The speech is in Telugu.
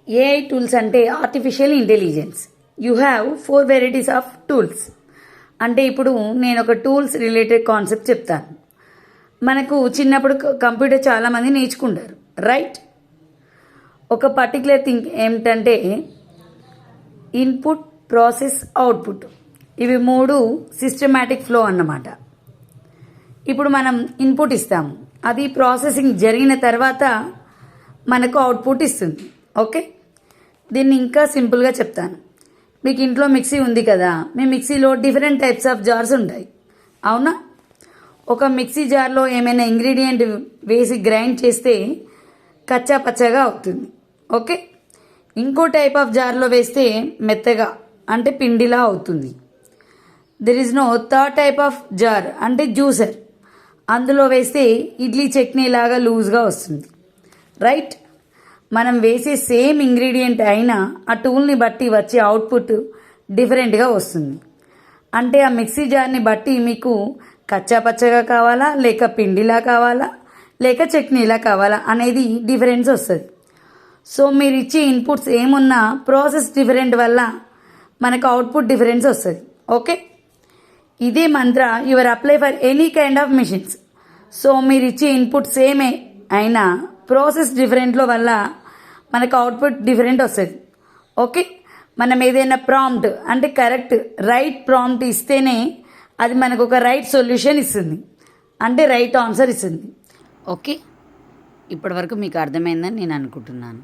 ఏఐ టూల్స్ అంటే artificial intelligence. You have 4 varieties of tools. అంటే ఇప్పుడు నేను ఒక టూల్స్ రిలేటెడ్ కాన్సెప్ట్ చెప్తాను. మనకు చిన్నప్పుడు కంప్యూటర్ చాలామంది నేర్చుకుంటారు, రైట్? ఒక పర్టికులర్ థింగ్ ఏమిటంటే ఇన్పుట్, ప్రాసెస్, అవుట్పుట్. ఇవి 3 సిస్టమాటిక్ ఫ్లో అన్నమాట. ఇప్పుడు మనం ఇన్పుట్ ఇస్తాము, అది ప్రాసెసింగ్ జరిగిన తర్వాత మనకు అవుట్పుట్ ఇస్తుంది. ఓకే, దీన్ని ఇంకా సింపుల్గా చెప్తాను. మీకు ఇంట్లో మిక్సీ ఉంది కదా, మీ మిక్సీలో డిఫరెంట్ టైప్స్ ఆఫ్ జార్స్ ఉంటాయి, అవునా? ఒక మిక్సీ జార్లో ఏమైనా ఇంగ్రీడియంట్ వేసి గ్రైండ్ చేస్తే కచ్చా పచ్చగా అవుతుంది, ఓకే. ఇంకో టైప్ ఆఫ్ జార్లో వేస్తే మెత్తగా, అంటే పిండిలా అవుతుంది. There is no third type of jar, అంటే జ్యూసర్. అందులో వేస్తే ఇడ్లీ చట్నీ లాగా లూజ్గా వస్తుంది, రైట్? మనం వేసే సేమ్ ఇంగ్రీడియంట్ అయినా ఆ టూల్ని బట్టి వచ్చే అవుట్పుట్ డిఫరెంట్గా వస్తుంది. అంటే ఆ మిక్సీ జార్ని బట్టి మీకు కచ్చా పచ్చగా కావాలా, లేక పిండిలా కావాలా, లేక చట్నీలా కావాలా అనేది డిఫరెన్స్ వస్తుంది. సో మీరు ఇచ్చే ఇన్పుట్స్ ఏమున్నా ప్రాసెస్ డిఫరెంట్ వల్ల మనకు అవుట్పుట్ డిఫరెన్స్ వస్తుంది, ఓకే. ఇదే మంత్ర your apply for any kind of machines. So మీరు ఇచ్చే ఇన్పుట్ సేమే అయినా ప్రాసెస్ డిఫరెంట్లో వల్ల మనకు అవుట్పుట్ డిఫరెంట్ వస్తుంది, ఓకే. మనం ఏదైనా ప్రాంప్ట్, అంటే కరెక్ట్ రైట్ ప్రాంప్ట్ ఇస్తేనే అది మనకు ఒక రైట్ సొల్యూషన్ ఇస్తుంది, అంటే రైట్ ఆన్సర్ ఇస్తుంది, ఓకే. ఇప్పటివరకు మీకు అర్థమైందని నేను అనుకుంటున్నాను.